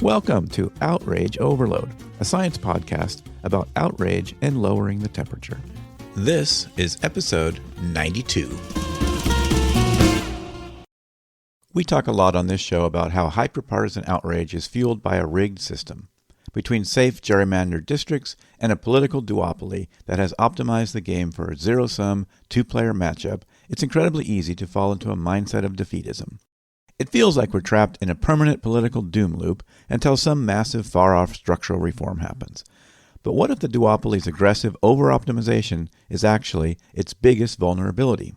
Welcome to Outrage Overload, a science podcast about outrage and lowering the temperature. This is episode 92. We talk a lot on this show about how hyper-partisan outrage is fueled by a rigged system between safe gerrymandered districts and a political duopoly that has optimized the game for a zero-sum, two-player matchup. It's incredibly easy to fall into a mindset of defeatism. It feels like we're trapped in a permanent political doom loop until some massive far-off structural reform happens. But what if the duopoly's aggressive over-optimization is actually its biggest vulnerability?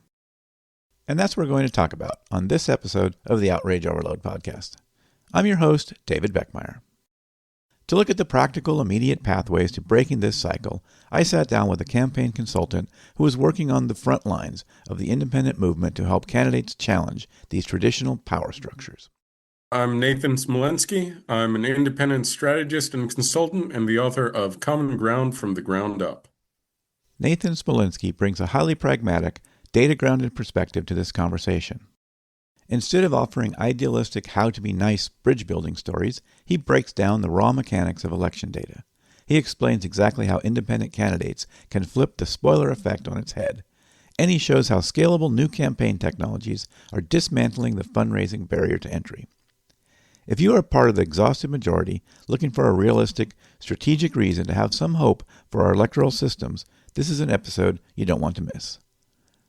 And that's what we're going to talk about on this episode of the Outrage Overload podcast. I'm your host, David Beckmeyer. To look at the practical, immediate pathways to breaking this cycle, I sat down with a campaign consultant who was working on the front lines of the independent movement to help candidates challenge these traditional power structures. I'm Nathan Smolensky. I'm an independent strategist and consultant and the author of Common Ground from the Ground Up. Nathan Smolensky brings a highly pragmatic, data-grounded perspective to this conversation. Instead of offering idealistic how-to-be-nice bridge-building stories, he breaks down the raw mechanics of election data. He explains exactly how independent candidates can flip the spoiler effect on its head. And he shows how scalable new campaign technologies are dismantling the fundraising barrier to entry. If you are part of the exhausted majority looking for a realistic, strategic reason to have some hope for our electoral systems, this is an episode you don't want to miss.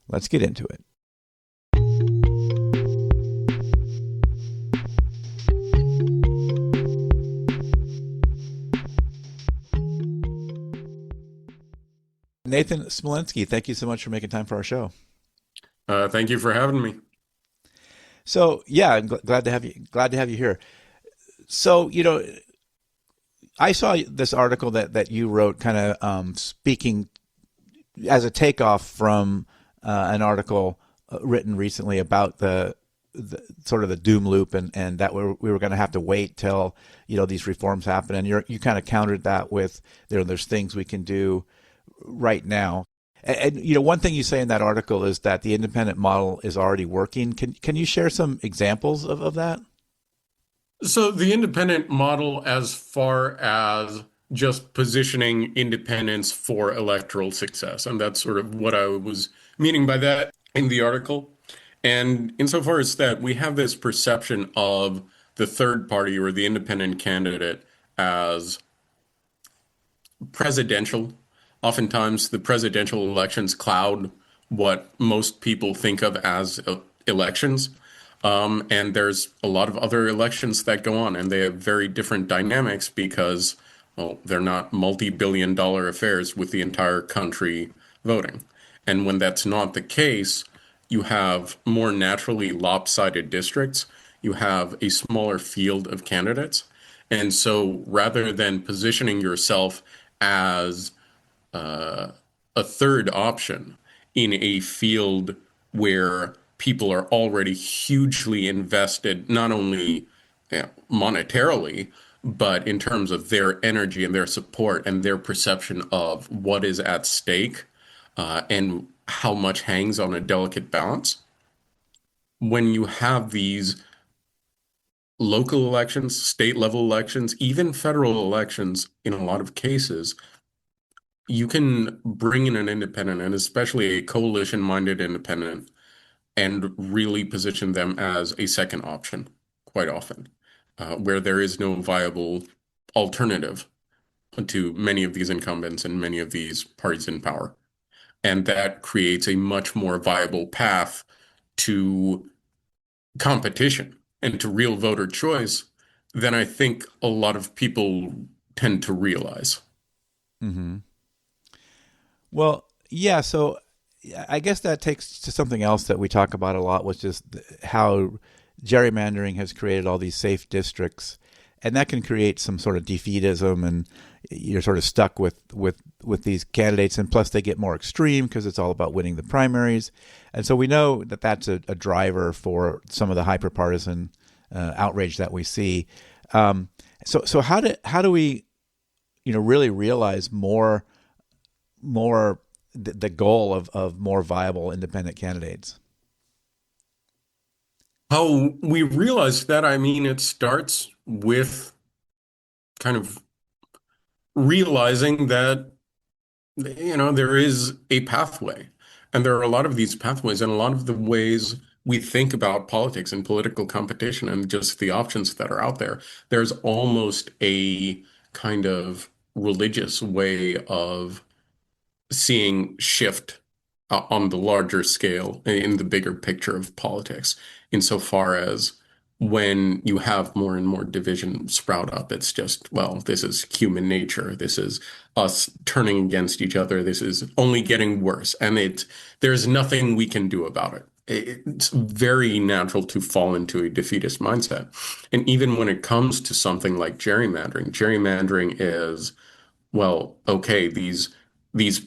Let's get into it. Nathan Smolensky, thank you so much for making time for our show. Thank you for having me. So, yeah, I'm glad to have you. Glad to have you here. So, I saw this article that you wrote, kind of speaking as a takeoff from an article written recently about the sort of the doom loop, and that we were going to have to wait till these reforms happen. And you kind of countered that with there's things we can do right now. And one thing you say in that article is that the independent model is already working. Can you share some examples of that? So the independent model, as far as just positioning independence for electoral success, and that's sort of what I was meaning by that in the article. And insofar as that, we have this perception of the third party or the independent candidate as presidential. Oftentimes, the presidential elections cloud what most people think of as elections. And there's a lot of other elections that go on, and they have very different dynamics because, well, they're not multi-billion-dollar affairs with the entire country voting. And when that's not the case, you have more naturally lopsided districts. You have a smaller field of candidates. And so rather than positioning yourself as a third option in a field where people are already hugely invested, not only monetarily, but in terms of their energy and their support and their perception of what is at stake and how much hangs on a delicate balance. When you have these local elections, state level elections, even federal elections, in a lot of cases, you can bring in an independent, and especially a coalition-minded independent, and really position them as a second option quite often, where there is no viable alternative to many of these incumbents and many of these parties in power. And that creates a much more viable path to competition and to real voter choice than I think a lot of people tend to realize. Mm-hmm. Well, yeah, so I guess that takes to something else that we talk about a lot, which is how gerrymandering has created all these safe districts, and that can create some sort of defeatism, and you're sort of stuck with these candidates, and plus they get more extreme because it's all about winning the primaries. And so we know that that's a driver for some of the hyper-partisan outrage that we see. So how do we really realize more the goal of more viable independent candidates? How we realize that, I mean, it starts with kind of realizing that, there is a pathway. And there are a lot of these pathways and a lot of the ways we think about politics and political competition and just the options that are out there. There's almost a kind of religious way of seeing shift on the larger scale in the bigger picture of politics, insofar as when you have more and more division sprout up, it's just, well, this is human nature. This is us turning against each other. This is only getting worse. And there's nothing we can do about it. It's very natural to fall into a defeatist mindset. And even when it comes to something like gerrymandering, gerrymandering is, well, okay, these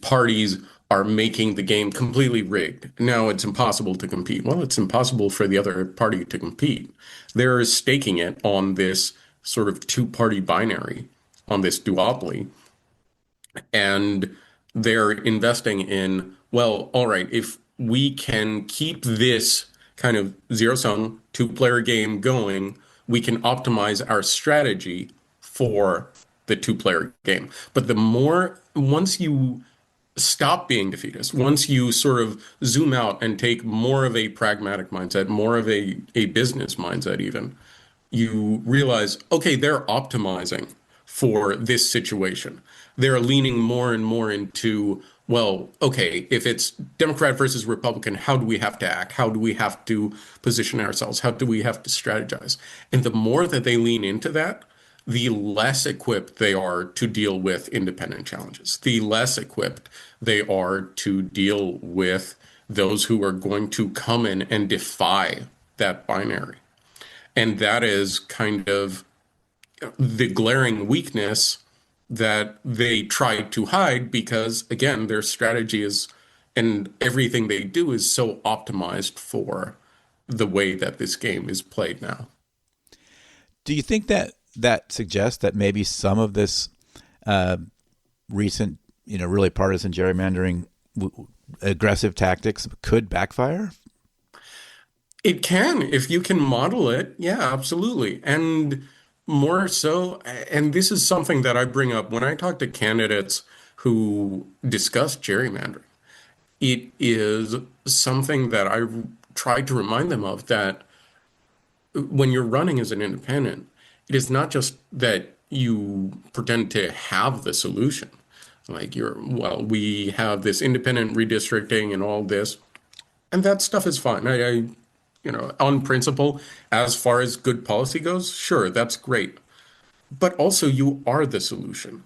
parties are making the game completely rigged. Now it's impossible to compete. Well, it's impossible for the other party to compete. They're staking it on this sort of two-party binary, on this duopoly, and they're investing in, well, all right, if we can keep this kind of zero-sum two-player game going, we can optimize our strategy for the two-player game. But once you stop being defeatist, once you sort of zoom out and take more of a pragmatic mindset, more of a business mindset even, you realize, okay, they're optimizing for this situation. They're leaning more and more into, well, okay, if it's Democrat versus Republican, how do we have to act? How do we have to position ourselves? How do we have to strategize? And the more that they lean into that, the less equipped they are to deal with independent challenges, the less equipped they are to deal with those who are going to come in and defy that binary. And that is kind of the glaring weakness that they try to hide because, again, their strategy is and everything they do is so optimized for the way that this game is played now. Do you think that that suggests that maybe some of this uh, recent, really partisan gerrymandering, aggressive tactics could backfire? It can, if you can model it. Yeah, absolutely. And more so, and this is something that I bring up when I talk to candidates who discuss gerrymandering. It is something that I try to remind them of, that when you're running as an independent, it is not just that you pretend to have the solution. Like well, we have this independent redistricting and all this, and that stuff is fine. On principle, as far as good policy goes, sure, that's great. But also, you are the solution.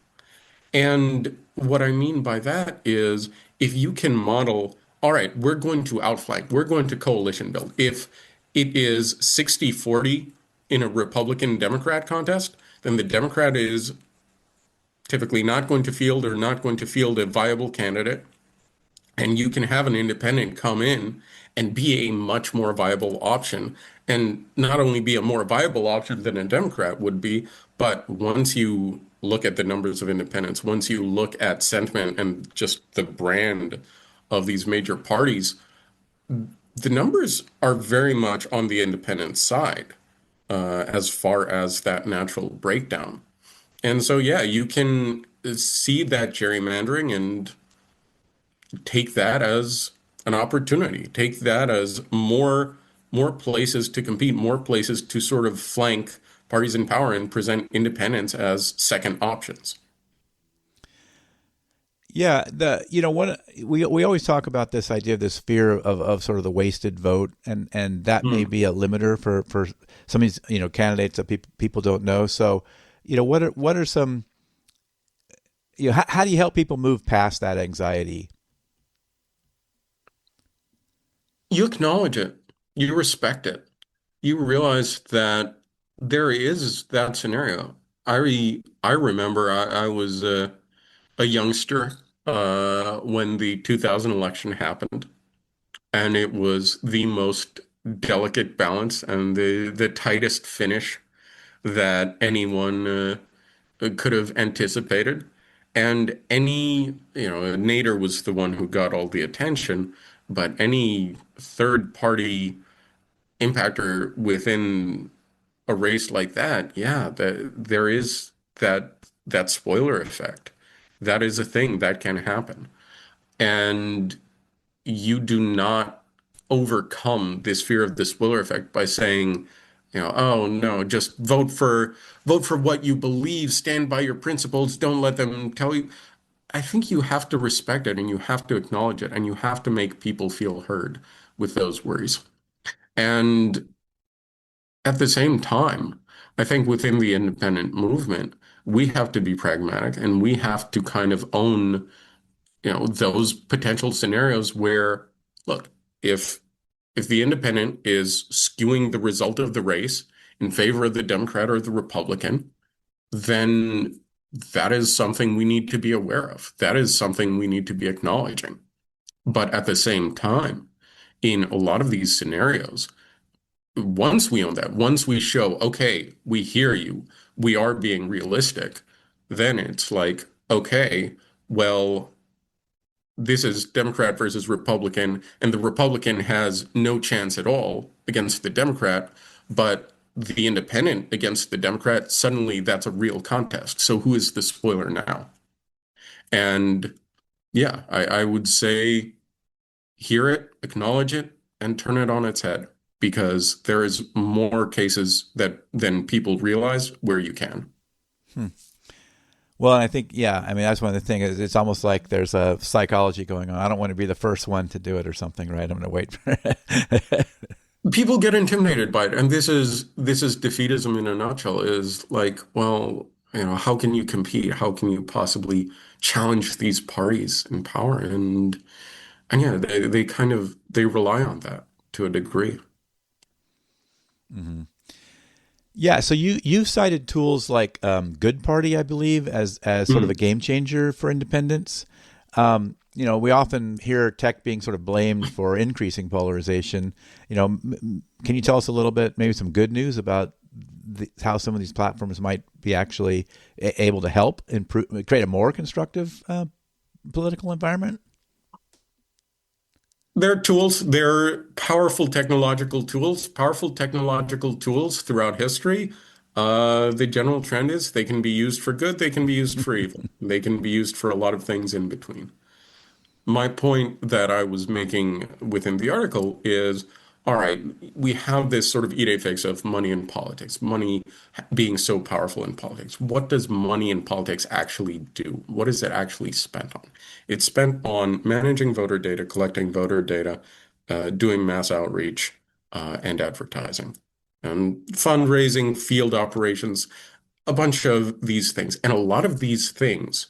And what I mean by that is, if you can model, all right, we're going to outflank, we're going to coalition build. If it is 60-40 in a Republican Democrat contest, then the Democrat is typically not going to field or not going to field a viable candidate. And you can have an independent come in and be a much more viable option. And not only be a more viable option than a Democrat would be, but once you look at the numbers of independents, once you look at sentiment and just the brand of these major parties, the numbers are very much on the independent side as far as that natural breakdown. And so, yeah, you can see that gerrymandering and take that as an opportunity. Take that as more places to compete, more places to sort of flank parties in power and present independents as second options. Yeah, what we always talk about, this idea of this fear of sort of the wasted vote, and that may Hmm. be a limiter for some of these candidates that people don't know. So, what are some, how do you help people move past that anxiety? You acknowledge it, you respect it, you realize that there is that scenario. I remember I was a youngster when the 2000 election happened. And it was the most delicate balance and the tightest finish that anyone could have anticipated. And Nader was the one who got all the attention, but any third party impactor within a race like that, yeah, there is that spoiler effect. That is a thing that can happen. And you do not overcome this fear of the spoiler effect by saying, oh no, just vote for what you believe, stand by your principles, don't let them tell you. I think you have to respect it and you have to acknowledge it and you have to make people feel heard with those worries. And at the same time, I think within the independent movement, we have to be pragmatic and we have to kind of own, those potential scenarios where, look, if if the independent is skewing the result of the race in favor of the Democrat or the Republican, then that is something we need to be aware of. That is something we need to be acknowledging. But at the same time, in a lot of these scenarios, once we own that, once we show, okay, we hear you, we are being realistic, then it's like, okay, well, this is Democrat versus Republican, and the Republican has no chance at all against the Democrat, but the independent against the Democrat, suddenly that's a real contest. So who is the spoiler now? And yeah, I would say hear it, acknowledge it, and turn it on its head because there is more cases that than people realize where you can. Hmm. Well, and I think, yeah, I mean, that's one of the things. It's almost like there's a psychology going on. I don't want to be the first one to do it or something, right? I'm going to wait for it. People get intimidated by it, and this is defeatism in a nutshell. Is like, well, how can you compete? How can you possibly challenge these parties in power? And yeah, they kind of they rely on that to a degree. Hmm. Yeah, so you cited tools like Good Party, I believe, as sort of a Mm. game changer for independence. We often hear tech being sort of blamed for increasing polarization. Can you tell us a little bit, maybe some good news about how some of these platforms might be actually able to help improve, create a more constructive political environment? They're tools, they're powerful technological tools throughout history. The general trend is they can be used for good, they can be used for evil, they can be used for a lot of things in between. My point that I was making within the article is, all right, we have this sort of idée fixe of money in politics, money being so powerful in politics. What does money in politics actually do? What is it actually spent on? It's spent on managing voter data, collecting voter data, doing mass outreach, and advertising, and fundraising, field operations, a bunch of these things. And a lot of these things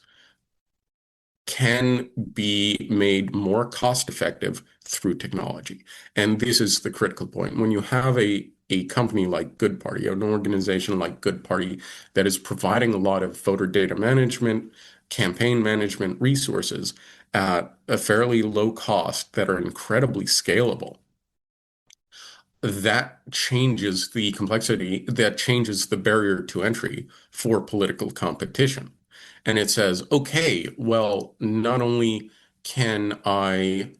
can be made more cost effective through technology. And this is the critical point. When you have a company like Good Party, an organization like Good Party that is providing a lot of voter data management, campaign management resources at a fairly low cost that are incredibly scalable, that changes the complexity, that changes the barrier to entry for political competition. And it says, okay, well, not only can I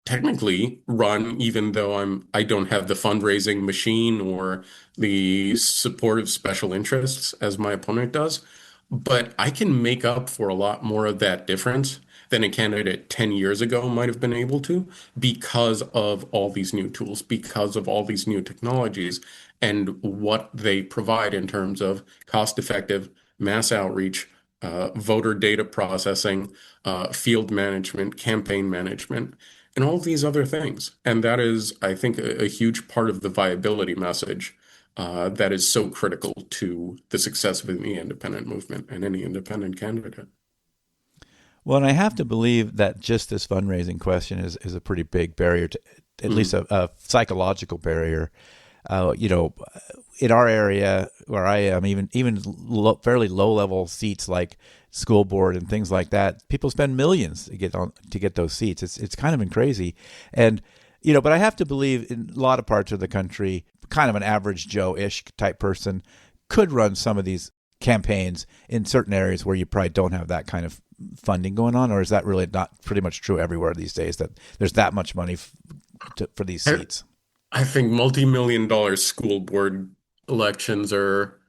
technically run, even though I don't have the fundraising machine or the support of special interests as my opponent does, but I can make up for a lot more of that difference than a candidate 10 years ago might have been able to because of all these new tools, because of all these new technologies and what they provide in terms of cost-effective mass outreach, voter data processing, field management, campaign management, and all these other things. And that is, I think, a huge part of the viability message that is so critical to the success of any independent movement and any independent candidate. Well, and I have to believe that just this fundraising question is a pretty big barrier to, at least Mhm. a psychological barrier. Uh, you know, in our area where I am, fairly low level seats like school board and things like that, people spend millions to get those seats. It's kind of been crazy, and but I have to believe in a lot of parts of the country, kind of an average Joe-ish type person could run some of these campaigns in certain areas where you probably don't have that kind of funding going on, or is that really not pretty much true everywhere these days that there's that much money for these I, seats? I think multi-million dollar school board elections are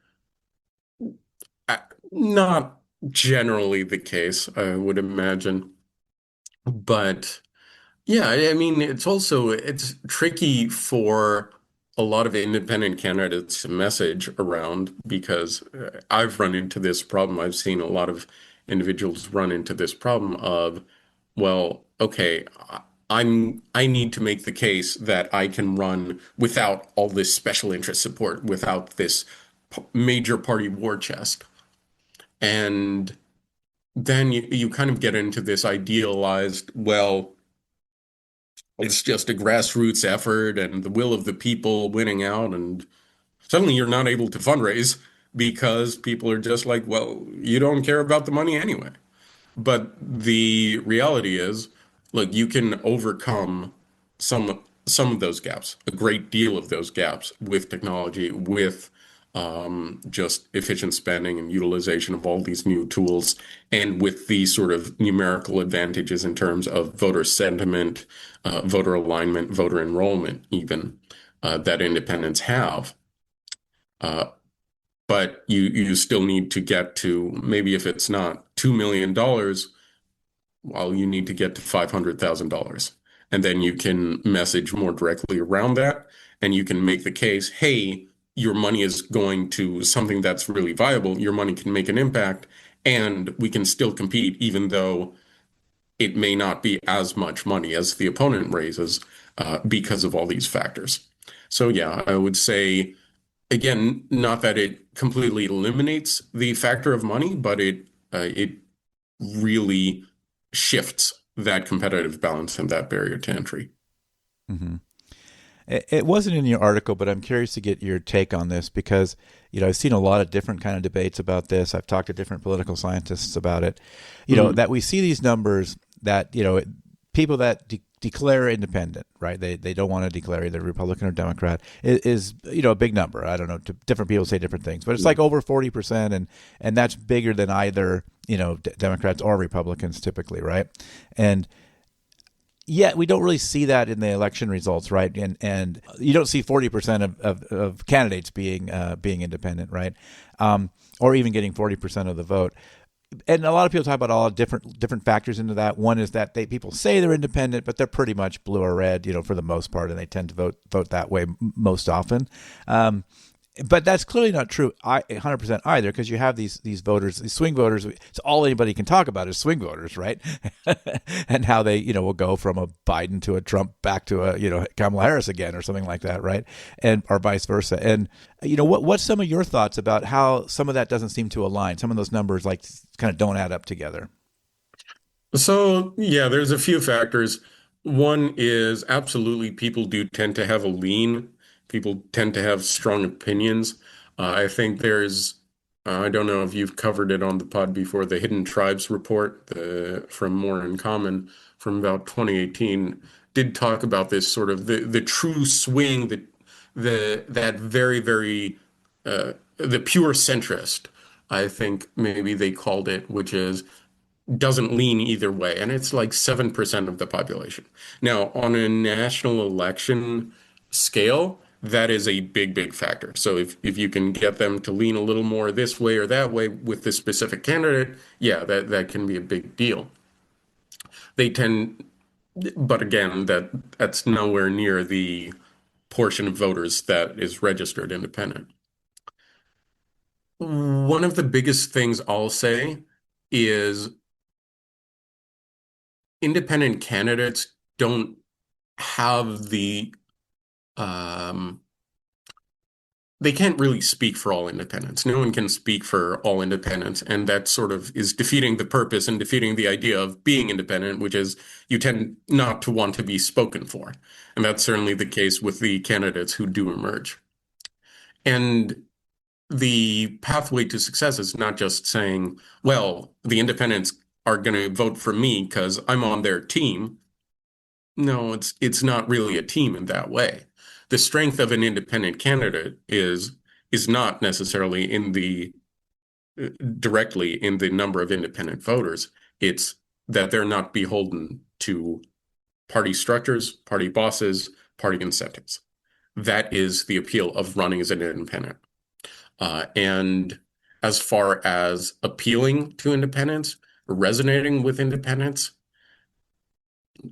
Not generally the case, I would imagine. But yeah, I mean, it's tricky for a lot of independent candidates to message around because I've run into this problem. I've seen a lot of individuals run into this problem of, well, okay, I need to make the case that I can run without all this special interest support, without this major party war chest. And then you kind of get into this idealized, well, it's just a grassroots effort and the will of the people winning out, and suddenly you're not able to fundraise because people are just like, well, you don't care about the money anyway. But the reality is, look, you can overcome some of those gaps, a great deal of those gaps with technology, with just efficient spending and utilization of all these new tools, and with the sort of numerical advantages in terms of voter sentiment, voter alignment, voter enrollment, even that independents have. Uh, but you still need to get to, maybe if it's not $2 million, well, you need to get to $500,000. And then you can message more directly around that. And you can make the case, hey, your money is going to something that's really viable. Your money can make an impact. And we can still compete, even though it may not be as much money as the opponent raises because of all these factors. So, yeah, I would say, again, not that it completely eliminates the factor of money, but it really shifts that competitive balance and that barrier to entry. Hmm. It wasn't in your article, but I'm curious to get your take on this because, I've seen a lot of different kind of debates about this. I've talked to different political scientists about it. Mhm. That we see these numbers that, people that declare independent, right? They don't want to declare either Republican or Democrat is a big number. I don't know. Different people say different things, but it's like over 40%, and that's bigger than either Democrats or Republicans typically, right? And yet we don't really see that in the election results, right? And you don't see 40% of candidates being independent, right? Or even getting 40% of the vote. And a lot of people talk about all different factors into that. One is that people say they're independent, but they're pretty much blue or red, for the most part, and they tend to vote that way most often. But that's clearly not true 100% either, because you have these voters, these swing voters. It's all anybody can talk about is swing voters, right? And how they will go from a Biden to a Trump back to a Kamala Harris again or something like that, right? And or vice versa. And what's some of your thoughts about how some of that doesn't seem to align? Some of those numbers like kind of don't add up together. So, yeah, there's a few factors. One is absolutely people do tend to have a lean. People tend to have strong opinions. I think I don't know if you've covered it on the pod before, the Hidden Tribes report from More in Common from about 2018 did talk about this sort of the true swing, that very, very, the pure centrist, I think maybe they called it, which is doesn't lean either way, and it's like 7% of the population. Now, on a national election scale, that is a big, big factor. So if you can get them to lean a little more this way or that way with this specific candidate, yeah, that can be a big deal. They tend, but again, that's nowhere near the portion of voters that is registered independent. One of the biggest things I'll say is independent candidates don't have um, they can't really speak for all independents. No one can speak for all independents, and that sort of is defeating the purpose and defeating the idea of being independent, which is you tend not to want to be spoken for. And that's certainly the case with the candidates who do emerge. And the pathway to success is not just saying, well, the independents are going to vote for me because I'm on their team. No, it's not really a team in that way. The strength of an independent candidate is not necessarily in the directly in the number of independent voters. It's that they're not beholden to party structures, party bosses, party incentives. That is the appeal of running as an independent. And as far as appealing to independents, resonating with independents,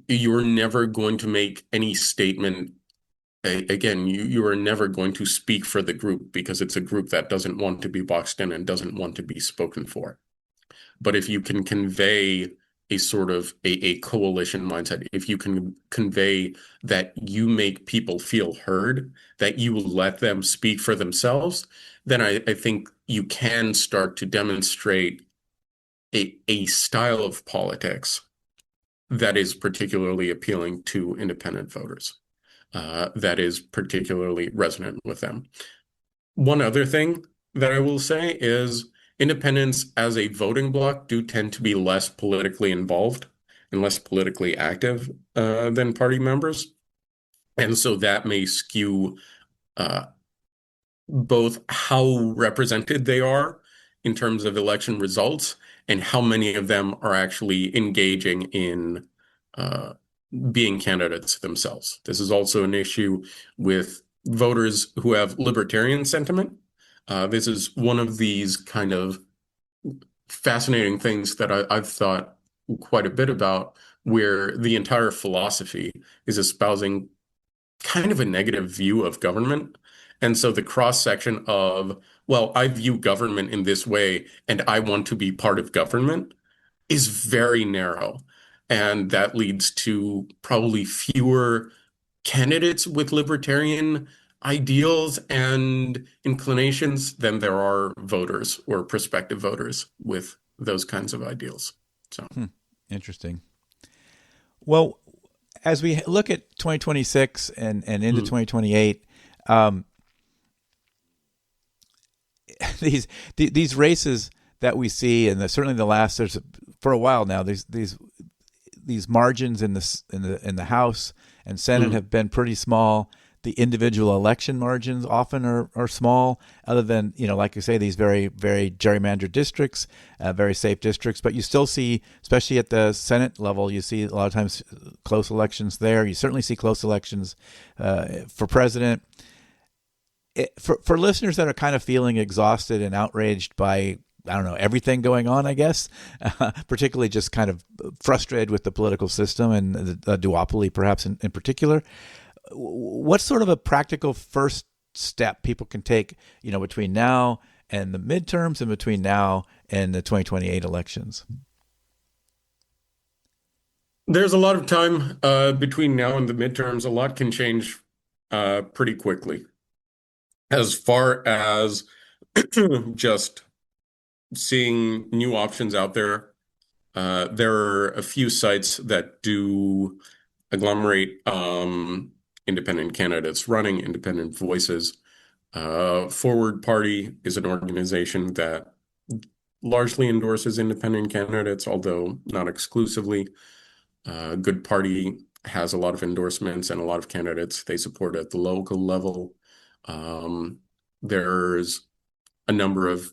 you're never going to make any statement. Again, you are never going to speak for the group because it's a group that doesn't want to be boxed in and doesn't want to be spoken for. But if you can convey a sort of a coalition mindset, if you can convey that you make people feel heard, that you let them speak for themselves, then I think you can start to demonstrate a style of politics that is particularly appealing to independent voters, that is particularly resonant with them. One other thing that I will say is independents as a voting bloc do tend to be less politically involved and less politically active than party members. And so that may skew uh, both how represented they are in terms of election results and how many of them are actually engaging in uh, being candidates themselves. This is also an issue with voters who have libertarian sentiment. This is one of these kind of fascinating things that I've thought quite a bit about, where the entire philosophy is espousing kind of a negative view of government. And so the cross section of, well, I view government in this way and I want to be part of government is very narrow. And that leads to probably fewer candidates with libertarian ideals and inclinations than there are voters or prospective voters with those kinds of ideals. So, Interesting. Well, as we look at 2026 and into 2028, these races that we see, and certainly the last, there's for a while now, these margins in the House and Senate have been pretty small. The individual election margins often are small, other than, like you say, these very, very gerrymandered districts, very safe districts. But you still see, especially at the Senate level, you see a lot of times close elections there. You certainly see close elections for president. For listeners that are kind of feeling exhausted and outraged by, I don't know, everything going on, I guess, particularly just kind of frustrated with the political system and the duopoly perhaps in particular, what's sort of a practical first step people can take, between now and the midterms and between now and the 2028 elections? there's a lot of time between now and the midterms. A lot can change pretty quickly. As far as just seeing new options out there, there are a few sites that do agglomerate independent candidates running, independent voices. Forward Party is an organization that largely endorses independent candidates, although not exclusively. Good Party has a lot of endorsements and a lot of candidates they support at the local level. There's a number of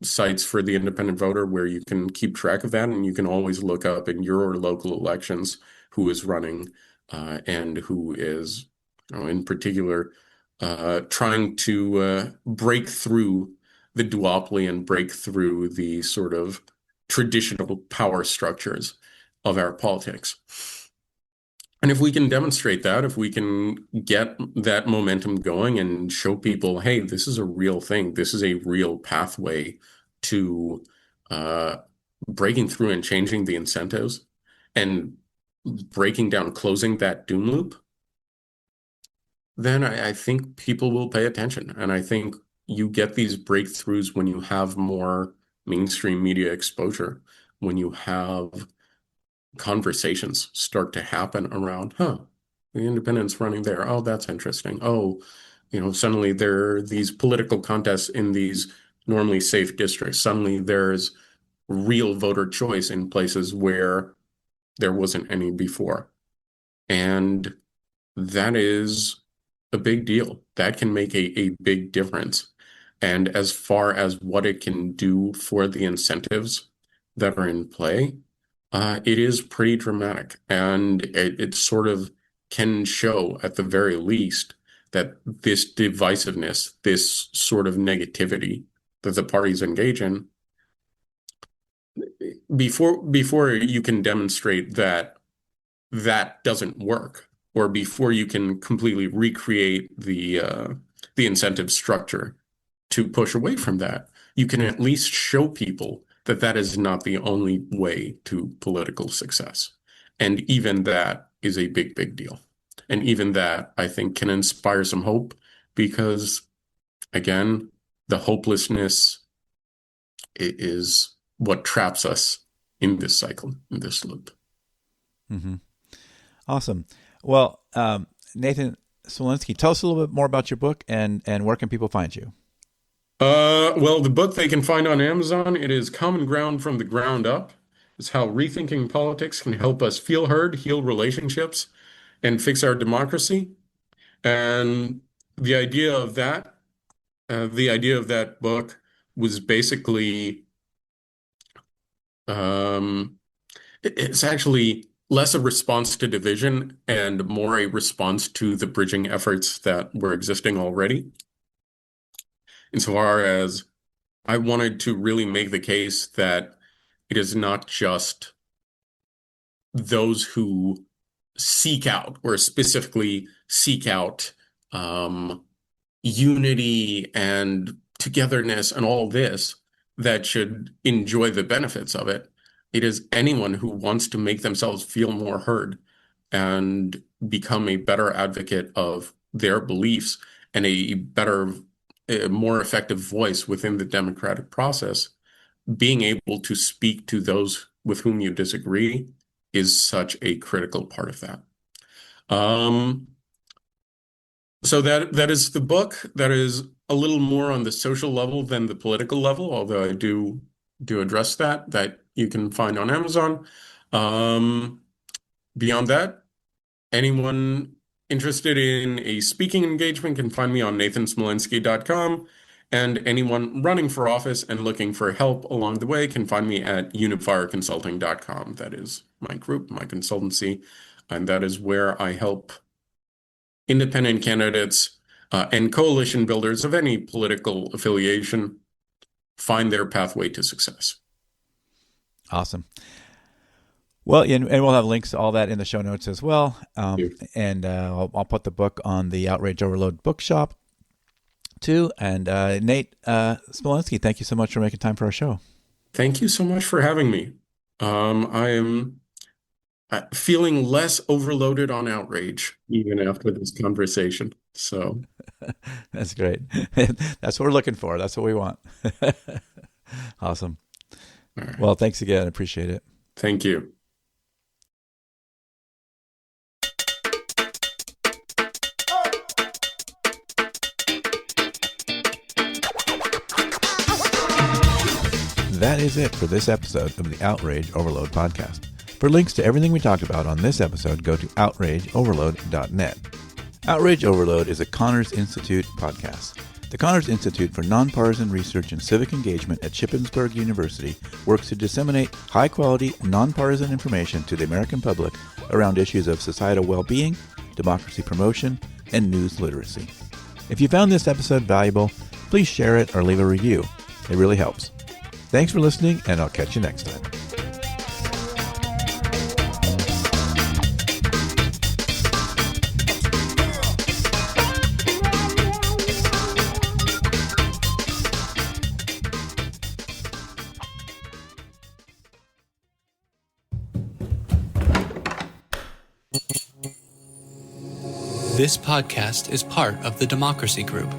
sites for the independent voter where you can keep track of that, and you can always look up in your local elections who is running and who is, in particular, trying to break through the duopoly and break through the sort of traditional power structures of our politics. And if we can demonstrate that, if we can get that momentum going and show people, hey, this is a real thing, this is a real pathway to breaking through and changing the incentives and breaking down, closing that doom loop, then I think people will pay attention. And I think you get these breakthroughs when you have more mainstream media exposure, when you have conversations start to happen around, the independent's running there. Oh, that's interesting. Oh, suddenly there are these political contests in these normally safe districts. Suddenly there's real voter choice in places where there wasn't any before. And that is a big deal. That can make a big difference. And as far as what it can do for the incentives that are in play, it is pretty dramatic, and it sort of can show, at the very least, that this divisiveness, this sort of negativity that the parties engage in, before you can demonstrate that that doesn't work, or before you can completely recreate the incentive structure to push away from that, you can at least show people that that is not the only way to political success. And even that is a big, big deal. And even that, I think, can inspire some hope because, again, the hopelessness is what traps us in this cycle, in this loop. Mm-hmm. Awesome. Well, Nathan Smolensky, tell us a little bit more about your book and where can people find you? Well, the book they can find on Amazon, it is Common Ground from the Ground Up. It's how rethinking politics can help us feel heard, heal relationships, and fix our democracy. And the idea of that book was basically, it's actually less a response to division and more a response to the bridging efforts that were existing already. Insofar as I wanted to really make the case that it is not just those who seek out or specifically seek out unity and togetherness and all this that should enjoy the benefits of it. It is anyone who wants to make themselves feel more heard and become a better advocate of their beliefs and a more effective voice within the democratic process. Being able to speak to those with whom you disagree is such a critical part of that. So that is the book. That is a little more on the social level than the political level, although I do address that you can find on Amazon. Beyond that, anyone interested in a speaking engagement can find me on nathansmolensky.com. And anyone running for office and looking for help along the way can find me at unifierconsulting.com. That is my group, my consultancy, and that is where I help independent candidates and coalition builders of any political affiliation find their pathway to success. Awesome. Well, and we'll have links to all that in the show notes as well. And I'll put the book on the Outrage Overload bookshop too. And Nate Smolensky, thank you so much for making time for our show. Thank you so much for having me. I am feeling less overloaded on Outrage even after this conversation. So that's great. That's what we're looking for. That's what we want. Awesome. Right. Well, thanks again. I appreciate it. Thank you. That is it for this episode of the Outrage Overload podcast. For links to everything we talked about on this episode, go to outrageoverload.net. Outrage Overload is a Connors Institute podcast. The Connors Institute for Nonpartisan Research and Civic Engagement at Shippensburg University works to disseminate high-quality, nonpartisan information to the American public around issues of societal well-being, democracy promotion, and news literacy. If you found this episode valuable, please share it or leave a review. It really helps. Thanks for listening, and I'll catch you next time. This podcast is part of the Democracy Group,